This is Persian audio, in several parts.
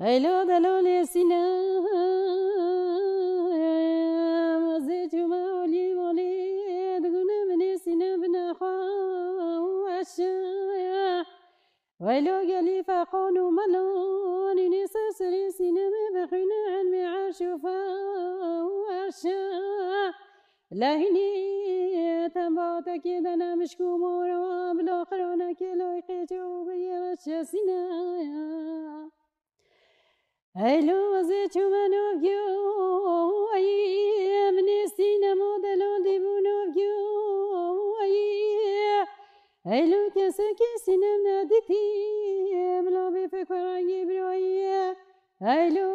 ایلو دلول سینه مزه جمالی مالی دگونه من سینه بنخواشه ویلو گلی فقان و ملان نیست سری سینه بخونه علم عرش و فاشه لهنی تنباتا که دنمشکو مورا بلاخرانه که لایقه جو بیرش سینه ایلو وزه چومنو گیو ای من سینما دلال دیبونو گیو ایلو کسی که سینم ندیدی بلا بفکرانی برایی ایلو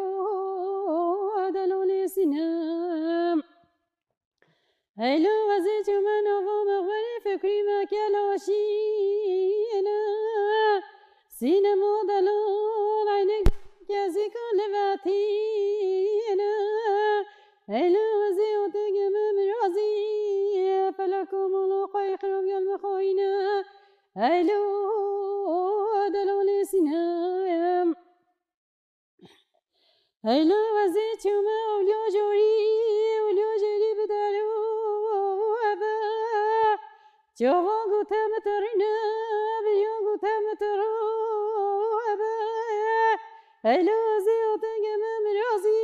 دلال سینم ایلو وزه چومنو و مغبری فکری مکلاشینا سینما دلال عینک کسی کن لباتینا ایلو وزه اتگم مرازی فلکو ملوقای خراب یال مخوینا ایلو دلال سینم ایلو وزه چومه اولیا جوری بدارو ابا جوا گوته مترینه بیا گوته مترو ابا ایلو وزه اتگم مرازی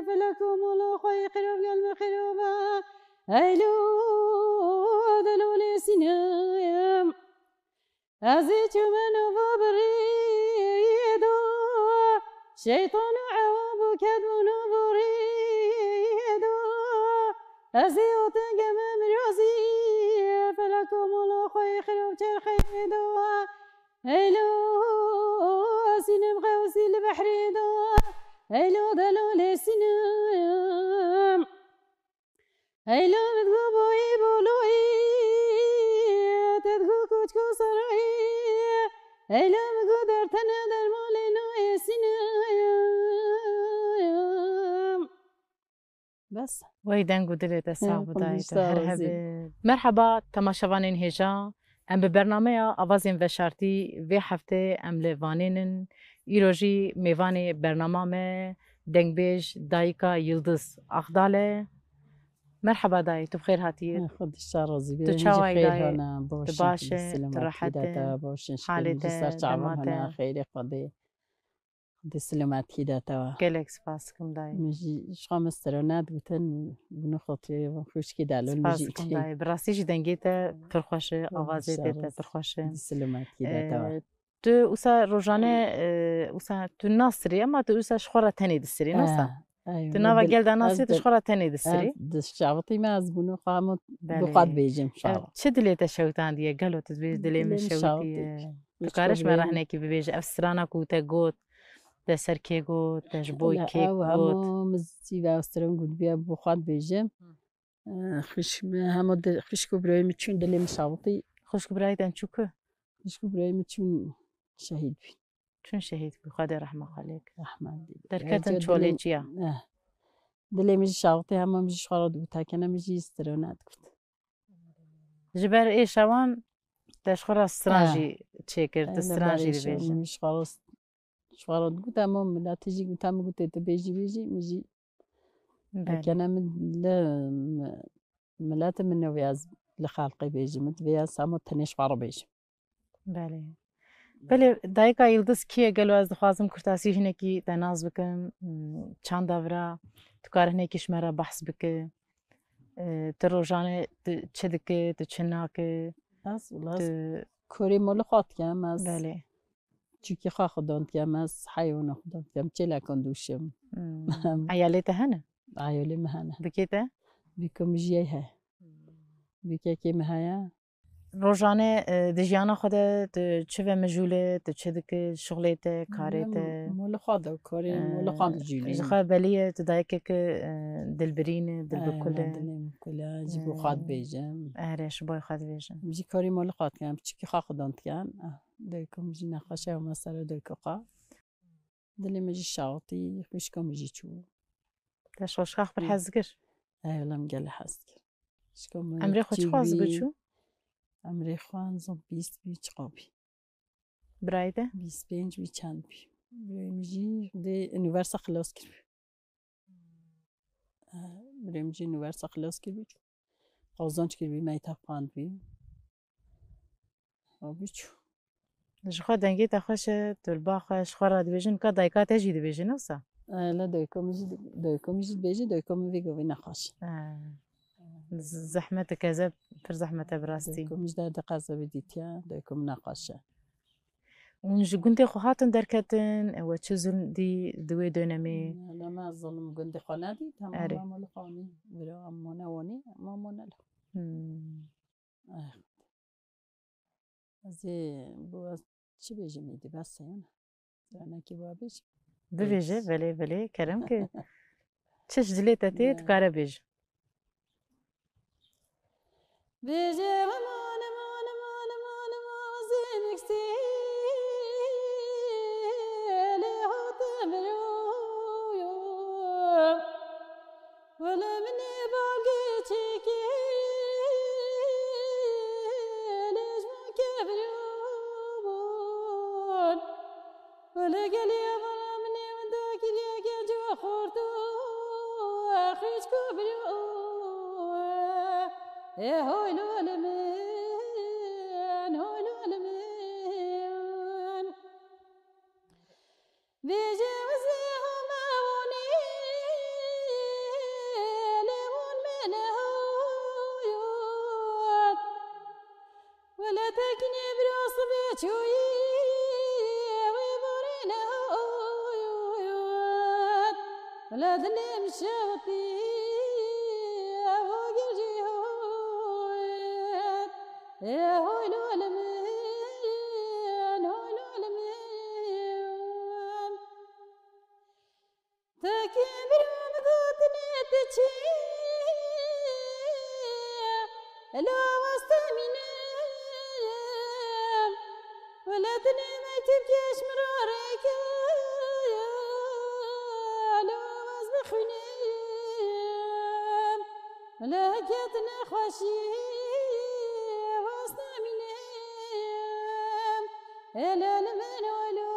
فلکو ملوقای خراب یال مخرابا ایلو دلال سینم از چومن و بریدو شیطان و عواب و کدون و بریدو از اتگم مرازی فلک و ملاخای خراب چرخیدو ایلو سینم غوصی لبحریدو ایلو دلال سینم ایلو بدگو بوی بولوی تدگو کچکو سرایی ایلو بگو در تنه در مال نوی سینم بس وای دنگو دلت صعب خب دايت بیشتر هر از هبه مرحبا تماشاوانین هجا ام به برنامه آوازین و شرطی و هفته ام لوانینن ایروژی میوان برنامه me دنگ بیج دایکا یلدز اخداله مرحبا داي تو بخير هاتير خود راضی تو بیره چاوای خیر دای هانا باشن باشه سلامتی تراحت داتا باشن حالت شکل سر تعبان هانا دمات خیر خودی سلامتی داتا گلک سپاس کم دای مجي شخام استرونات بوتن بنو خاطري وخوش كي دالون سپاس مجي کم دای براستی جی دنگیت پرخوشه آوازه دیت پرخوشه سلامات كده توا تو اوسا روزانه اوسا تو ناصری اما تو اوسا شخورا تنی دستری نوسا ايوه تو نوا گل دا ناصری تو از شخورا تنی دستری دش شعبتي ما از بنو قامت بخواد بله بيجم شعب چه دلیت شوتان دیه گلو تزبیج دلی من دلي شوتی شعبتي تو کارش مرهنه کی ببیج افسرانا کو تا گوت ده سر کی گوت ده بوی لا کی او گوت همو مزي باسترون قد بيا بخواد بيجم خش همو خش كبري متشون دلي مشعبتي خوش برایتن چوکه خش كبري متشون شهيد بي چون شهید بی خدا رحمه عليك رحمن دي در کتن چوله چیا دلي مجي شعبتي همو مجي شخارد بوتا كنا مجي استرونات كنت جبر ای شوان تشخورا استرانجی چه کرد انا استرانجی بعرفش ببیجن مش خلاص مش خلاص قلت امام لا تجي قلت امام قلت بيجي مجي بله كان من لا ملات من وياز لخالقي بيجي مت وياز سامو تنيش فارو بيجي بله بله دایکا یلدز کیه گلو از دخوازم کرتاسی هنه کی تناز بکن چند دورا تو کار هنه کش مرا بحث بکه تو روزانه چه دکه تو چه ناکه از تو ولاز كوري مولخات كام از بله چوكي خا خدان كام از حيوان خدان كام چلا كندوشم عیالیت هنه عيولي مهنا بکیته بكم جيها بكي مهايا روزانه دجیانا خود تو چه و مجوله تو چه دکه شغلیت کاریت مولخات كوري مولخات جولي جخوا بلیه تو دایکه که دلبرینه دل بکله دلم كلها جيبو خاد بيجم ارش بای خود بیشن بيجي كوري مولخات كام بتشكي خا خدان كام دلكم جي نقاشة ومسألة دلكقا دلي مجي شاطي خشكم جي شو تشخوش خاخ بر حزگر والله مقال حاسك شكون عمري خوش خواز بچو عمري خوان زن 20 بي چقابي برایده 25 بي چند بي بريمجي دي انوفرسا خلاص كربي بريمجي انوفرسا خلاص كربي قوزانش كربي ما يتابقان بي وبيشو جخوا دنگی تا خوش تلباخ شخورا دبیجن که دایکا تجی دبیجن اوسا لا دويكوميجي بيجي دويكومي فيجو في نقاش زحمت كذا پر زحمت براستي دويكوميج دا دقازة بديتيا دويكوم نقاشة ونج گنده خو هاتن درکتن و چزن دی دوی دونمی لما الظلم قندي قنادي أري. تمام ما لقاني ولا أمونا وني ما أمونا له زي بوا چی بيجي ميدي بس هنا أنا كي بوا بيجي ببیجه بله کرم که چش دلیتا تید کاره بیج بيجي ومان مان مان مان مان زينك سيلي هتمرو ولا مني باقي تشكي ليش ما كبرون ولا قلي ولا مني من ذاك الياك جو خورتو أخيش كبرون هوي الولمن هوي الولمن بيجي وزيهم أوني ليمون من هويات ولا تكني براس بيتوي ويبورين هويات ولا ذلي مشاطي هوي الولمن هوي الولمن تكبر مذاتني تشي لا واستمنا ولا تني ما تبكيش مرارك لا واصبخني ولا هكاتنا خوشي إلا لمن ولو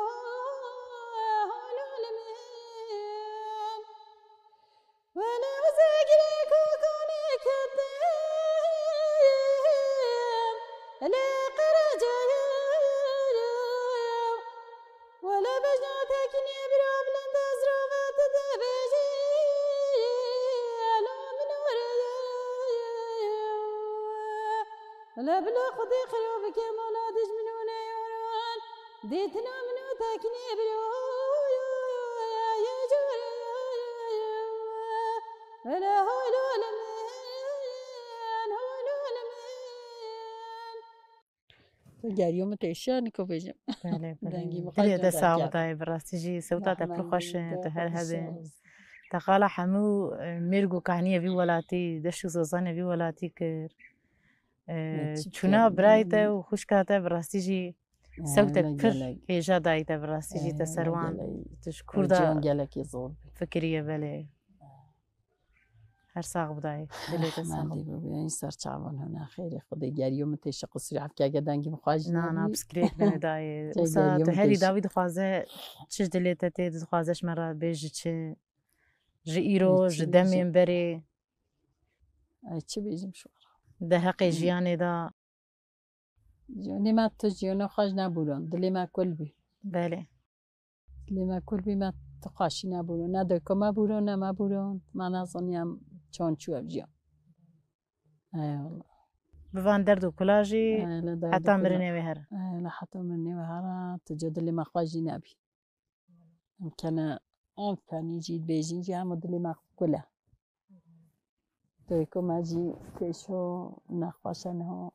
لمن ولا وزاقريك وكوني كدام لا قرجة ولا بجناتك نبرا بلند أزرافات دبجي لا من ورد ولا بلا خدي خلوبك يا مولادش منونا ديتنا منو تاكني برو يا جورا ولا هو الولمن گریوم تیشه نیکو بجم بله دنگی بله بخواد دلی جدا دسا کرد. آبدای براستی جی سوتا تا نحن پرخوش من تا هر هبه خوش. تقالا حمو میرگو کهنیه وی ولاتی دشو زوزانه وی ولاتی کر چونا برایته و خوشکاته براستی جی سوتا پر هیجا دایته براستی جی تسروان تشکر جان دا گلکی زور فکریه بله هر ساق بدای دلی دسا من دیگه این سر چاوان هنه خیلی خدا گریوم تیشه قصری عب که اگه دنگی مخواج نه بسکریت بینه دای چه اوسا تو گریوم هری تیشه. داوی دخوازه چش دلیته تی دخوازش مرا بیج چه جی ایرو چی جی بیجی؟ دمیم بری چی بیجیم شو ده حق جیانه دا جونی ما تو جیونا خواج نبودن دلی ما کل بی بله دلی ما کل بی ما تقاشی نبودن نه دوی که ما بودن نه ما بودن من از آنیم چون چو ابجیم ای والله بوان درد و کلاجی لا دا حتی كلها. مرنه و هر لا حتى مني وهرا تجد اللي ما خواجي نبي يمكن كان يجي بيجي جي عمد اللي ما كلها تويكم اجي كيشو نخواشنه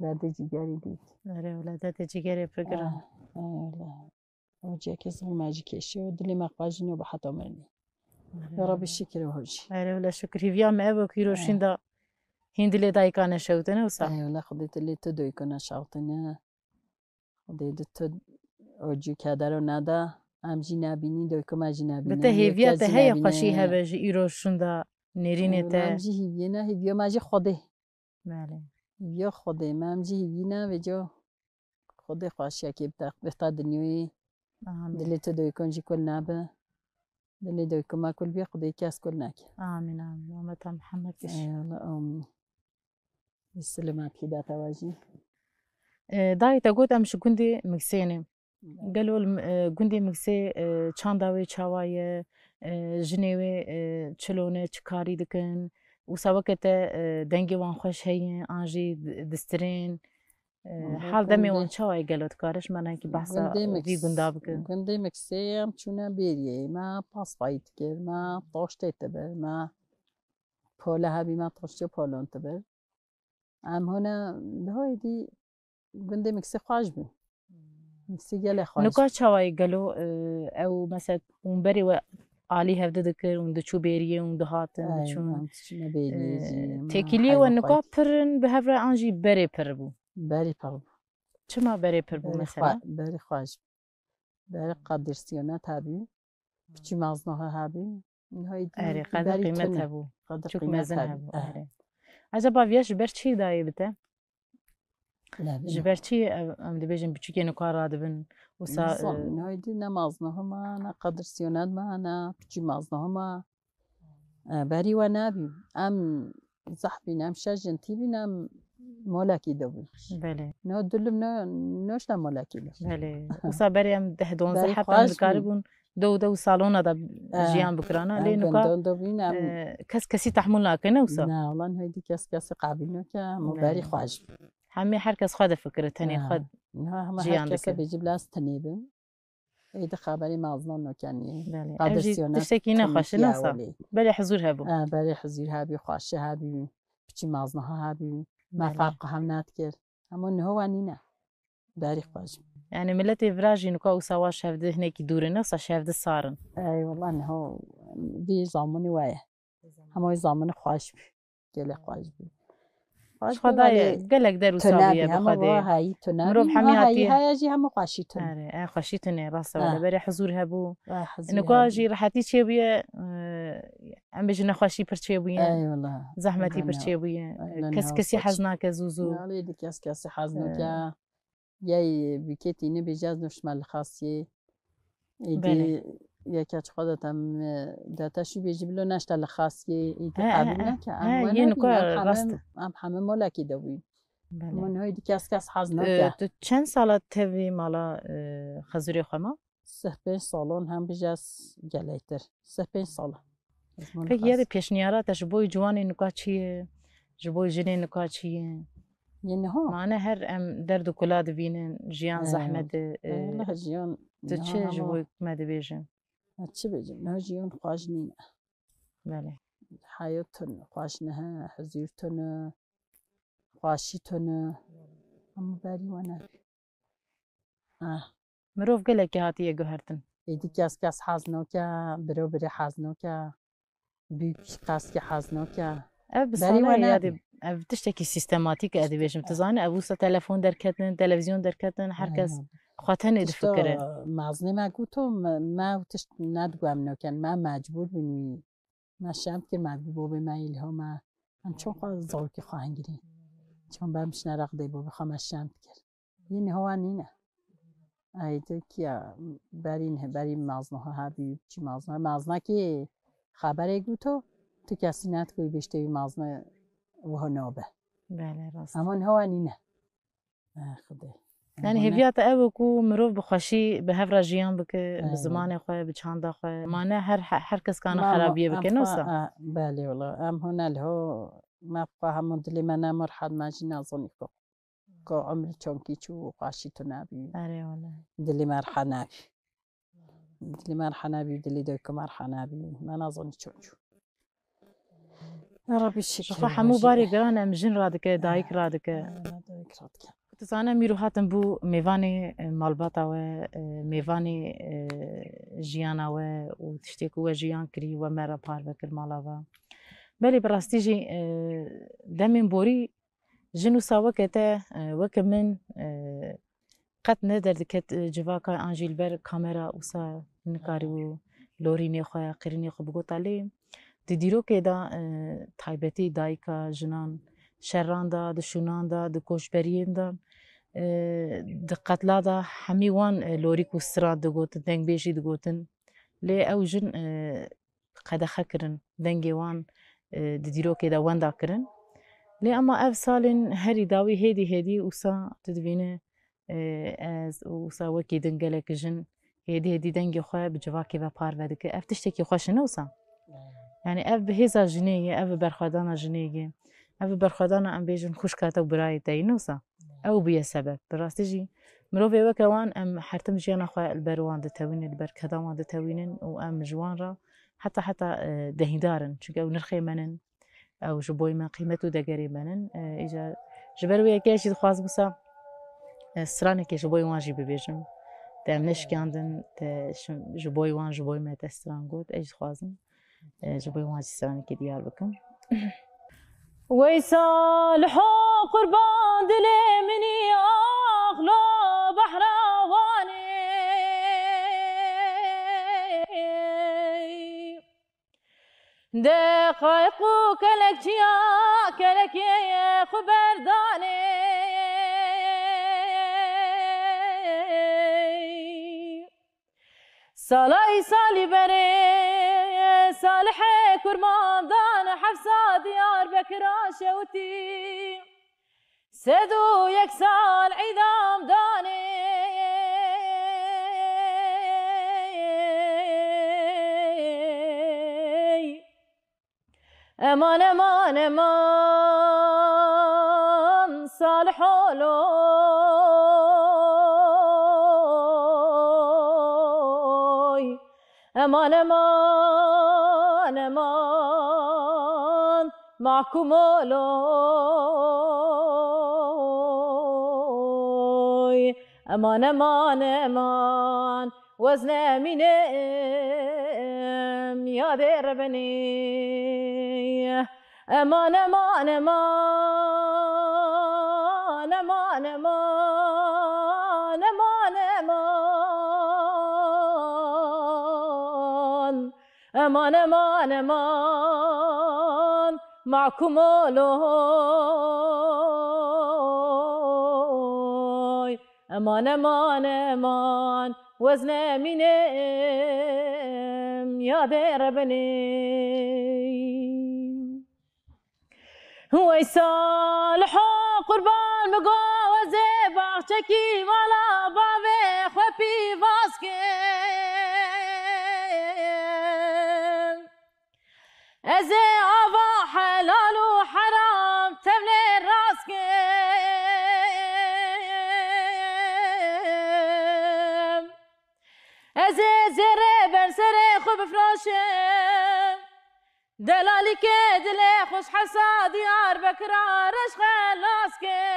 لا دجي جاري ديت آره ولادت جگری بگرم لا وجي كيسو ما اجي كيشو دلي ما خواجي نو بحطو مني يا رب الشكر وهوجي آره ولا شکر هیویا ما کیروشین دا هندلی دایکانه شوتنه وسا ولا خديت اللي تدوي كنا شاطنا خديت تد وجي كادرو نادا امجي نبینی دوی ما جی نبینه بته هیویا ته هی خوشی هبه جی ایروشون دا نرینه ته امجی هیویه نه هیویا ماجی خوده بله هیویا خوده من امجی هیوی نه و جو خوده خواشی که بتا دنیوی آمين دلي تدو يكون جي كل نابه دلي دو يكون ما كل بيقضي كاس كل ناكي آمين آمين ومتى محمد كش والله أمي السلامات كده تواجي داي تقول أمش جندي مكسيني قالوا جندي مكسي چانداوي چاواي جنيوي چلونه چكاري دكن وساوكته دنگي وان خوش هين انجي دسترين حال دمي وان چاواي قالوا تكارش معناها كي بحثا في جندابك جندي مكسي ام چونه بيري ما باس فايت كر ما طوشت تبر ما بولا هبي ما طوشت بولون تبر ام هنا هاي دي جندي مكسي خواجبي مكسي قال خواجبي نكا چاواي قالوا او مثلا ونبري علي هفده دكر وندچو بيريه وندهاتن دچون تكيليه ونكا پرن بهفرا انجي بري پربو بري پربو چما بري پربو مثلا بري خواجبي بري قدرسيونات هابي بچي مازنها هابي هاي اري قدر قيمتها بو قدر چوك قيمتها مزنها بو اري عجبا فيش برچي داي بته جبرتي ام دبيجن بچكي نكا رادبن وسا هاي دي نمازنهما انا قدرسيونات ما انا بچي مازنهما بري ونابي ام صاحبي نام شاجن تيبي نام مولاكي دوبي بله نو دلم نوش نام مولاكي بله وسا بري ام ده دون زحف ام دكاربون دو صالون دا جيان بكرانا لي نكا كس كسي تحملنا كنا وسا لا والله هاي دي كاس قابلنا كا مباري خواج همي هركس خد فكرة تاني خد جيان هركس بيجيب لاس تنيبم ايدا خبري مازنون كاني قدرسيونات تشتكي نخش نوصا بلي حضور هابو بلي حضور هابي خواش هابي بچي مازنها هابي ما فرق هم ناتكر همون هو نينا باري خواج يعني ملتي فراجي نكا وسوا شافده هناك دور نص شافده صارن اي والله انه بي زامني وايه همو زامن خواش قال خواج خداي قالك دار وساويه بخدي هاي تنابي مروب حمياتي هاي جي هم خاشيتن اري خاشيتن راس ولا بري حضور هبو انكو جي راحتي تشيبيه ام بيجي نخاشي برتشيبيه اي والله زحمتي برتشيبيه كسكسي حزناك زوزو علي دي كسكسي حزنك ياي بكيتي نبي جاز نفس مال خاصيه ايدي يكاش خدتم داتاشي بيجيب له نشتا خاصيه ايدي قابلنا كأم ينكو راست ام حمام مولاكي دوي من هاي دي كاس حزنك چند سالة تبي مالا خزوري خما؟ 5 سالون هم بجاس جليتر 5 سال فکر یاد پیشنیاراتش بوی جوانی نکات چیه جبوی جنین نکات چیه یعنی ها معنی هر ام درد و کلا دبینن جیان زحمت الله جیان تو چه جبوی مد بیجن چه بیجن نه جیان خواج نینه بله حیاتن خواج نه حضورتن خواجیتن اما بری ونه مروف گله که هاتیه گهرتن ایدی کس حزنو که برو بری حزنو که büyük kaski حزنوكا بصراحة يادي بتشتكي سيستماتيك ادي بيش متزاني ابوسا تلفون دركتن تلفزيون دركتن هركز خواتن يدفكره مازني ما قلتو ما وتشت ندقو امنو كان ما مجبور بنوي ما شامت كي ما بوبي ما يلهو ما ان چون خواهد زوكي خواهن گري چون بامش نرق دي بوبي خواهد شامت كر ين هو نينه ايدو كيا بري مازنوها هابي چي مازنه كي خبره گوتو تو کسی نتگوی بیشتری مازنه وها نابه بله راست اما هو نینه خدا يعني هفيات أبوكو مروف بخشي بهفرا جيان بك بزمان خوي بچاندا خوي معناه هر كس كان خرابيه بك نوسا بله والله ام هنا له ما فهم دلي منا مرحل ما جينا ظنيكو كو عمر چونكي چو قاشي تنابي اري والله دلي مرحنا دلي مرحنا بي دلي دوك مرحنا بي ما نظن چونچو يا ربي الشكر حمو باري قرانا مجن رادك دايك رادك تزانا ميرو هاتن بو ميفاني مالباتا و ميفاني جيانا و تشتيكو و جيان كري و مرا بار بكر مالاوا بلي براستي جي دمين بوري جنو ساوكتا وكمن قد ندر دكت جواكا انجيل بر كاميرا وسا نكاريو لوريني خويا قريني خو بقول عليه تديرو كده تايبتي دايكا جنان شران دا دشونان دا دكوشبريين دا دقت لادا حمي وان لوريك وسترا دقوتن دنگ بيجي دقوتن لي او جن قد خكرن دنگي وان دديرو كده وان داكرن لي اما اف سالن هري داوي هيدي وسا تدبينه از وسا وكي دنگلك جن هيدي دنگي خو بجواكي و بار ودك اف تشتكي خوش نوسا يعني اف بهيزا جنيه اف برخدانا جنيه اف برخدانا ام بيجن خوش كاتو براي تاينوسا او بيا سبب براستجي مروفي وكوان ام حرتم جيانا خو البروان دتوين البركدان دتوينن وام جوان را حتى دهيدارن چونك او نرخي منن او جبوي ما قيمته دقري منن اجا جبروي كيش خواز بسا سرانه كي جبوي واجي ببيجم تام نشكاندن جبوي وان جبوي ما تستران قوت ايش خوازن جبوي واجي سرانه كي ديال بكم ويصالحو قربان دلي مني اغلو بحراواني دقائق كلك يا كلك يا خبرداني صلاي صالي بري صالح كرمان دان حفصة ديار بكرا شوتي سدو يكسال عيدام داني امان امان امان صالح لوي امان امان امان معكم لوي امان امان امان وزن امينم يا دربني امان امان امان امان امان امان امان امان امان امان معكم لوي امان امان امان وزن امينم يا دربني هو يصالحو قربان مقوزي باغچكي مالا بابي خوبي فاسكم ازي عبا حلال وحرام تملي راسكم ازي زري برسري خوب فراشم دلالي كدلي خوش حسا ديار بكرا رش خلاسكم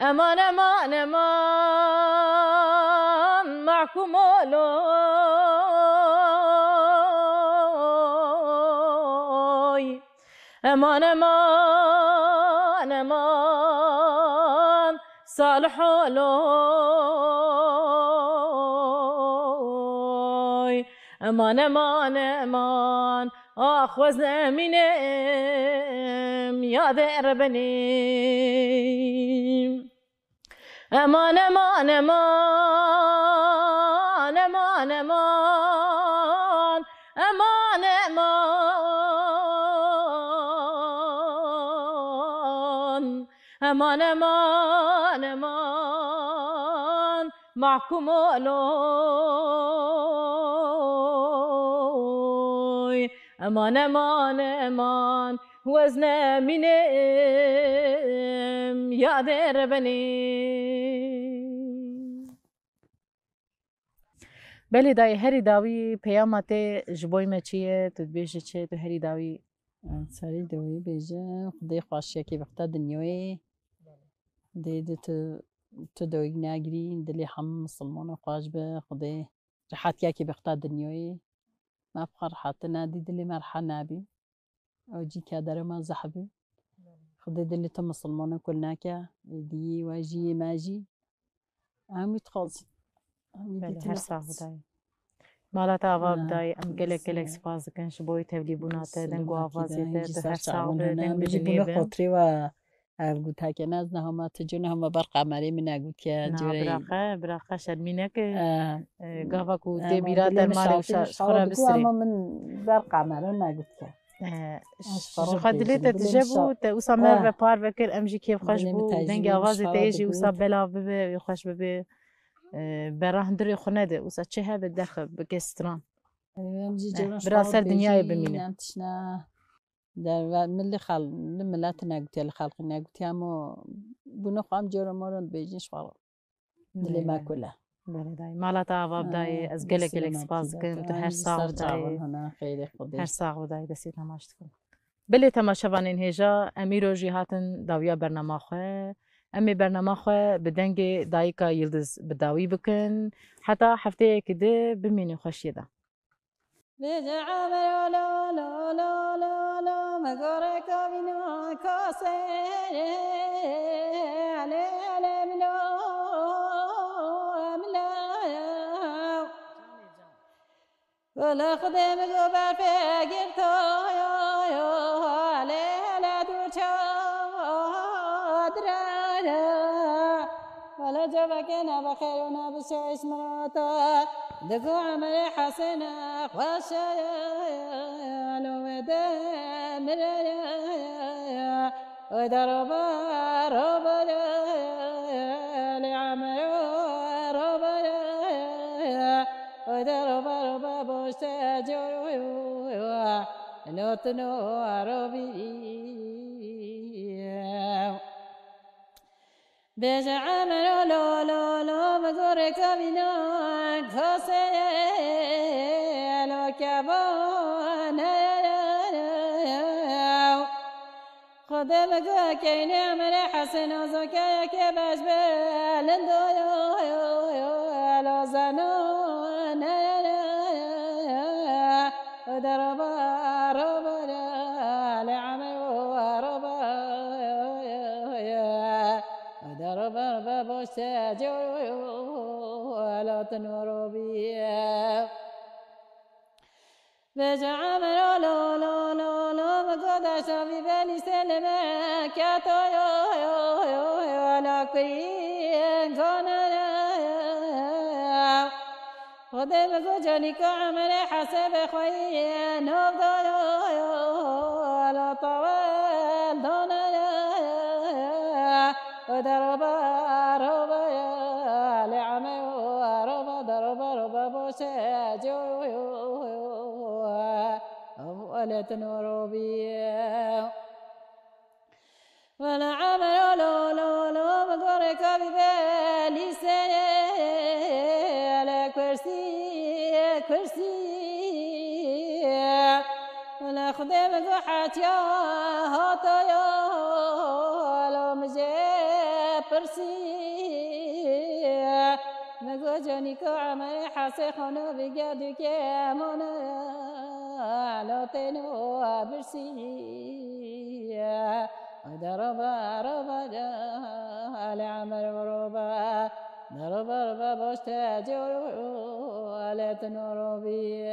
امان امان امان معكم لوي امان امان امان صالح لوي امان امان امان اخ وزن امينم يا دربني امان امان امان امان امان امان امان امان امان امان معكم لوي امان امان امان وزن امينم يا دربني بله دای هری داوی پیامت جبوی مچیه تو بیشه چه تو هری داوی سری دوی بیجه خدای خواشیه که وقتا دنیوی دی تو دوی نگری دلی هم مسلمان خوش به خدای راحت که وقتا دنیوی ما بخار حتى نادي دلی مرحا نبی او جی که داره ما زحبی خدای دلی تو مسلمان کل نکه دی واجی ماجی همي تخلص بله هر ساعه دای مالات آوا بدای ام گلک سپاس دکن شبوی تبلی بونات دنگو آوازیت تو هر ساغ دنگ بونه ببینی خاطری و گوت که نز نه هم تجون هم بر قمری می نگود که جوری براخه شرمینه که گاوا کو اما تبیرات دلم مال شاطر شخورا بگو بسری اما من بر قمره نگود که شخوا دلیت تجبو تا اوسا مر و پار وکر امجی کیف خوش بو دنگ آوازی تیجی اوسا بلا ببه خوش ببه برهندری خونه ده اوسا چه هبه دخه بکستران براسر دنیای بمینه نه در ملی ملت نگوتی الخلق نگوتی اما بونه خواهم جور مارون بیجنش خواهم دلی ما کله مالات آوا بدای از گلک سپاس دکن تو هر ساغ بدای هر ساغ بدای دستی تماشت کن بله تماشاوانین هجا امی روژی هاتن داویا برنامه خواه امی برنامه خواه بدنگ دایکا یلدز بداوی بکن حتی هفته کده بمینی خوشی ده بجعل لا لا لا لا لا مغرق بنا كاسه علي علي ملا ملا ولا خدم قبر فقر تو يا علي على دور شادر ولا جبك انا بخير وانا بشيش مراتا دقو عمل حسنة خشايا لو مدامر ودرب ربا لعمل ربا ودرب ربا بوستاجر نوتنو ربي بجعمل لو لو لو مغرق بنا كاسه لو كبان خدم كاين عمل حسن زكاك باش بلندو لو زنون ضرب ربا لعمل ربا ضرب بوستاجر ولا تنور بيه بجعل لا لا لا لا مقدس في بني سلمة كاتو ولا كريم كان خدم جاني كعمل حسب خوي نبض ولا طوال دون وضرب ربا لعمل ربا ضرب ربا بوساجر ولا تنور بيه ولا عمل لا لا لا مقرك ببالي على كرسي كرسي ولا خدم قحات يا هاتا يا لو مجيب برسي مگو جانی که عمل حسه خانه بگردی که امانه لاتنو برسی دربا ربا العمل ربا دربا ربا باشت جو لاتنو ربی